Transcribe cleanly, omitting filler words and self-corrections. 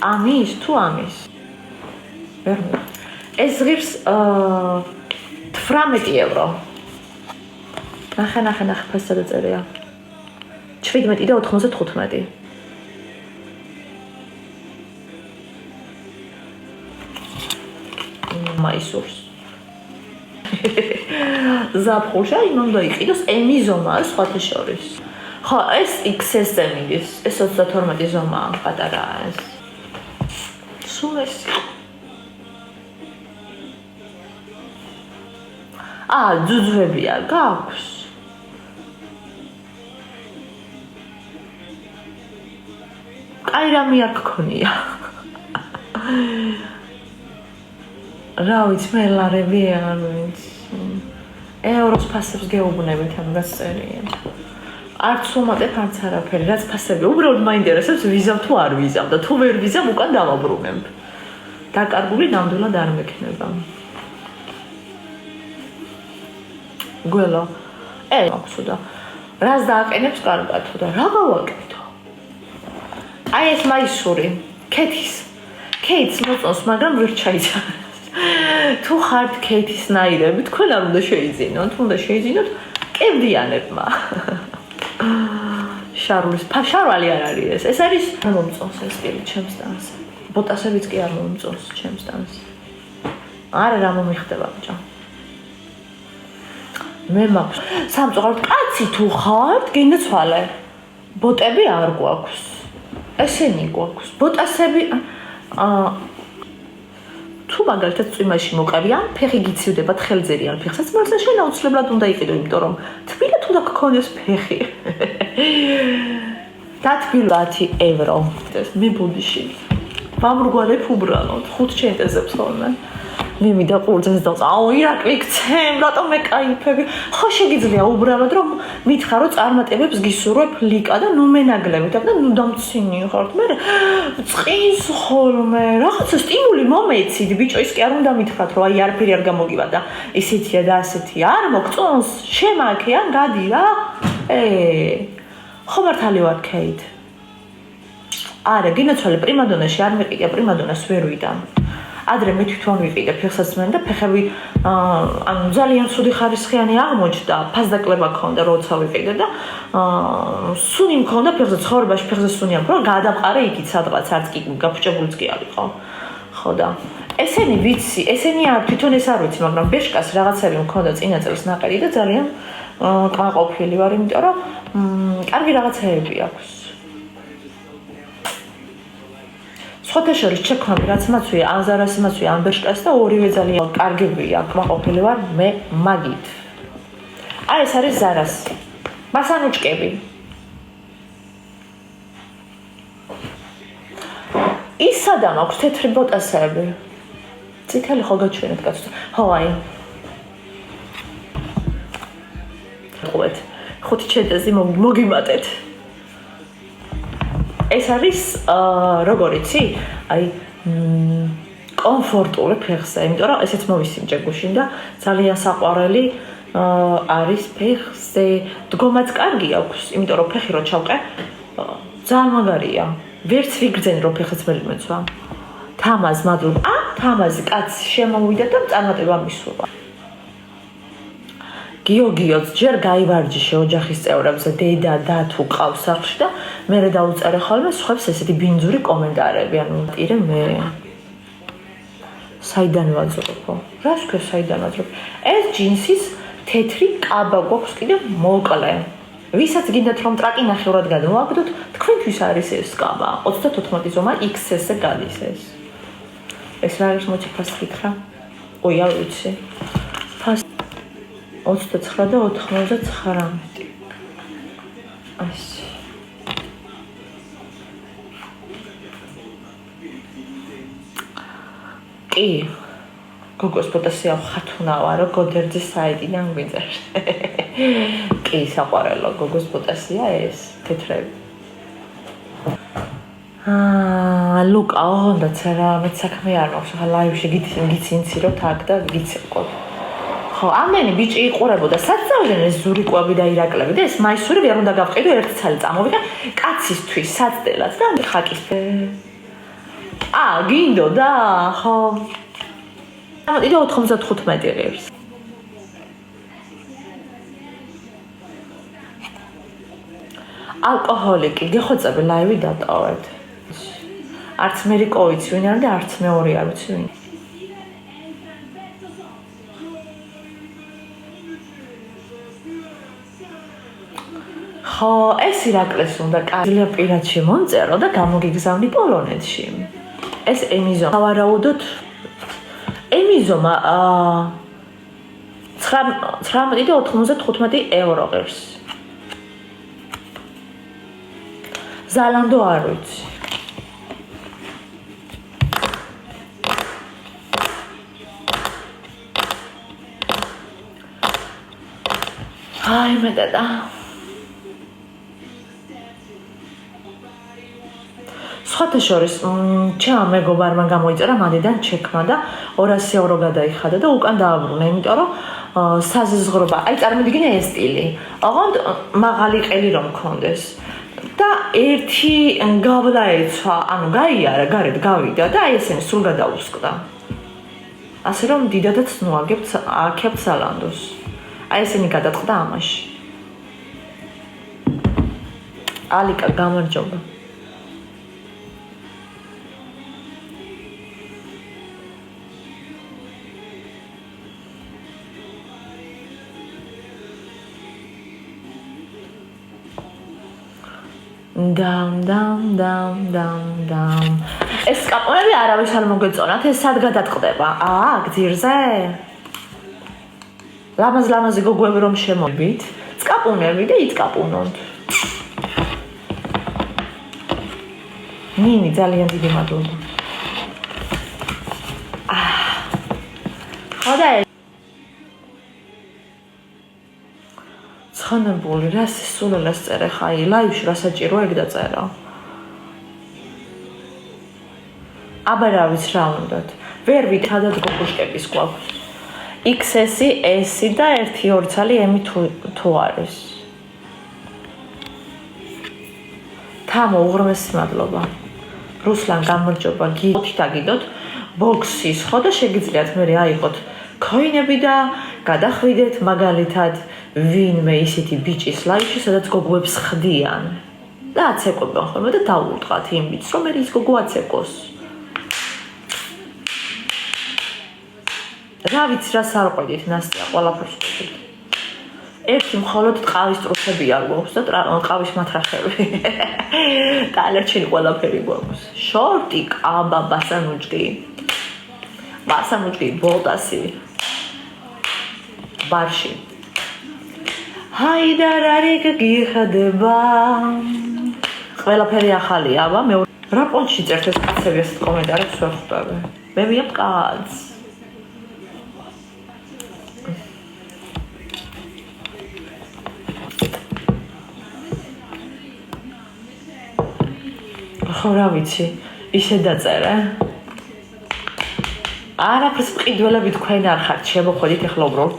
ამის თუ ამის? ვერ მივხვდი. ეს ღირს 18 евро. ნახე ფასი დაწერია. 17 და 95. მაისურს. ზაფხულში იმან დაიყიდოს ემი ზომა სხვათა შორის. ხო, ეს XS-ზე მიდის. ეს 32 ზომაა, პატარაა ეს. სულ ეს. ძუძვებია, გაქვს. კაი რამე არ გქონია. რა ვიცი, მე ლარები არ ვიცი. ევროს ფასებს გეუბნებით ამ გასწერია. არც უმატებ, არც არაფერი, რაც ფასები. უბრალოდ მაინტერესებს ვიზამ თუ არ ვიზამ და თუ ვერ ვიზამ, უკან დავაბრუნებ. დაკარგული ნამდვილად არ მექნება. გველო. მაქვსო და რას დააყენებს კარგად და რა გავაკეთო? აი ეს მაისური, ქეითს მოწონს, მაგრამ ვერ ჩაიძახეს. თუ ხართ ქეითის ნაირები, თქვენ არ უნდა შეიძინოთ, უნდა შეიძინოთ კებდიანებმა. შარვალი არ არის ეს არის მომწონს ეს სტილი ჩემს ტანს. ბოტასებიც კი არ მომწონს ჩემს ტანს. არა რა მომიხდება ბჭა. მე მაქვს სამწუხაროდ კაცი თუ ხართ, გინდაცვალე. ბოტები არ გვაქვს. ესენი გვაქვს. ბოტასები თუ მაგალითად წვიმაში მოყევიან, ფეხი გიცივდებათ ხელძერიან ფეხსაც, მაგრამ შენ აუცილებლად უნდა იყიდო, იმიტომ რომ თბილად უნდა გქონდეს ფეხი. დათბილ 10 евро. მე ბუდიში. ვამრგვარებ უბრალოდ 5 ცენტეზებს ხოლმე. მე მიდა ყურძენს დავწა. ირაკლი გცემ, რატომ მეკაიფები? ხო შეგიძლია უბრალოდ რომ მითხრა რომ წარმატებებს გისურვებ ლიკა და ნუ მენაგლებით და ნუ დამცინი ხართ. მე წყინს ხოლმე, რაღაცა სტიმული მომეცით, ბიჭო, ის კი არ უნდა მითხრათ რომ აი არაფერი არ გამოგივა და ისეთია და ასეთია. არ მოგწონს, შემაქე ან გადი რა. ხო მართალი ვარ ქეით. არა, გინაცვალე პრიმადონაში არ მეყიდა, პრიმადონას ვერ ვიდან. ადრე მე თვითონ ვიყიდე ფეხსაცმელი და ფეხები ანუ ძალიან ცუდი ხარისხიანი აღმოჩნდა, ფასდაკლება მქონდა როცა ვიყიდე და სუნი მქონდა ფეხზე, ცხოვრებაში ფეხზე სუნი აქვს, რომ გადავყარე იქით სადღაც, არც კი გაფუჭებულიც კი არ იყო. ხო და ესენი ვიცი, ესენი თვითონ ეს არ ვიცი, მაგრამ ბეშკას რაღაცები მქონდა წინა წელს ნაყიდი და ძალიან კმაყოფილი ვარ, იმიტომ რომ კარგი რაღაცეები აქვს. სხვათა შორის ჩექვამი რაც მაცვია, ან ზარას მაცვია, ან ბეშკას და ორივე ძალიან კარგებია, კმაყოფილი ვარ მე მაგით. აი ეს არის ზარას. მასანუჭკები. ის სადამ აქვს თეთრი ბოტასები. წითელი ხო გაჩვენეთ კაცო. ხო აი. ყვეთ. 5 ცენტეზი მოგიმატეთ. ეს არის როგორ იცი? აი კომფორტული ფეხზე, იმიტომ რომ ესეც მოვისინჯე გუშინ და ძალიან საყვარელი არის ფეხზე. დგომაც კარგი აქვს, იმიტომ რომ ფეხი რო ჩავყე, ძალიან მაგარია. ვერც ვიგრძენ რომ ფეხიც ვერ მეცვა. თამაზ მადლობა. თამაზი კაცი შემოვიდა და წარმატება მისურვა. გიოგიოც ჯერ გაივარჯიშე ოჯახის წევრებზე, დედა და თუ ყავს სახლში და მე დავუწერე ხოლმე სხვებს ესეთი ბინძური კომენტარები, ანუ ტირე მე საიდან ვაძრობო? რა შეგე საიდან ვაძრობ? ეს ჯინსის თეთრი კაბა გვაქვს კიდე მოკლე. ვისაც გინდათ რომ ტრაკი ნახევრად გადმოაგდოთ, თქვენთვის არის ეს კაბა. 34 ზომა XS-ზე გადის ეს. ეს რა არის მოდი ფასი გითხრა? ой, არ ვიცი. 29 და 99. ეს. კი. გოგოს ფოტოსია ხათუნა ვარო გოდერძის საიტიდან გვიწერე. კი, საყვარელო გოგოს ფოტოსია ეს თეთრები. ლუკა, ოღონდაც რა, მეც საქმე არ მაქვს, ხა ლაივში გიცინციროთ აქ და გიცეკვოთ. ხო, ამენი ბიჭი იყურებოდა საწავდნენ ეს ზურიკვები და ირაკლები და ეს მაისური ვერ უნდა გავყიდო ერთი ცალი წამოვიღე კაცისთვის საცდელად და ხაკის გინდოდა, ხო. ამიტომ 95 ღირს. ალკოჰოლიკი, გეხოცები ლაივი დატოვეთ. არც მე რიკოვიც ვინ არის და არც მეორე არ ვიცი ვინ. ხო, ეს ირაკლეს უნდა კარგია პირადში მომწერო და გამოგიგზავნი პოლონეთში. ეს ემიზომა. ვარაუდოთ ემიზომა 19.95 евро ღირს. ზალანდო არ ვიცი. აი მე და სხვათა შორის ჩემ მეგობარმა გამოიწერა მანდიდან ჩექმა და 200 евро გადაიხადა და უკან დააბრუნა, იმიტომ რომ საზღვრობა, აი წარმოიდგინე ეს სტილი. ოღონდ მაღალი ყელი რომ მქონდეს. და ერთი გავლა ეცვა, ანუ გაიარა, გარეთ გავიდა და აი ესენი სულ გადაუსკდა. ასე რომ დიდადაც ნუაგებთ აქებთ ზალანდოს. აი ესენი გადაწყდა ამაში. ალიკა გამარჯობა. დამ. ეს კაპონები არავის არ მოგეწონათ, ეს სად გადაწყდება? გძირზე? ლამაზ-ლამაზი გოგოები რომ შემოიბით, წკაპუნები და იწკაპუნოთ. ნინი ძალიან დიდი მადლობა. ხოდა ხანებული რა სულელას წერე ხაი ლაივში რა საჭიროა ეგ დაწერა. აბა რა ვიცი რა უნდათ. ვერ ვითადად გოგოშკების გვაქვს. XS, S და 1-2 ცალი M თუ არის. თამო უღრმესი მადლობა. რუსლან გამარჯობა. გიხოთ დაგიდოთ ბოქსის ხო და შეგიძლიათ მე აიღოთ კოინები და გადახვიდეთ მაგალითად ვინმე ისეთი ბიჭის ლაივში, სადაც გოგოებს ხდიან და აცეკვებენ ხოლმე და დაუვდღათ იმ ბიჭს, რომ ის გოგო აცეკოს. რა ვიცი, რას არ ყვედით, ნასტია, ყველაფერს ყვედით. ერთი მხოლოდ ტყავის ტრუსები არ გვაქვს და ყავის მათრახები. დანარჩენი ყველაფერი გვაქვს. შორტი, კაბა, ბასანუჯგი, ბოლტასი, ბარში. ჰაიდარ არიგ გიხდება. ყველაფერი ახალია, აბა მე რა პონჩი წერთ ეს კაცები ესეთ კომენტარებს ვერ ხვდები. მე ვიებ კაცს. ხო რა ვიცი, ისე დაწერე. არაფერს მყიდველები თქვენ არ ხართ, შემოხვედით ეხლა უბრალოდ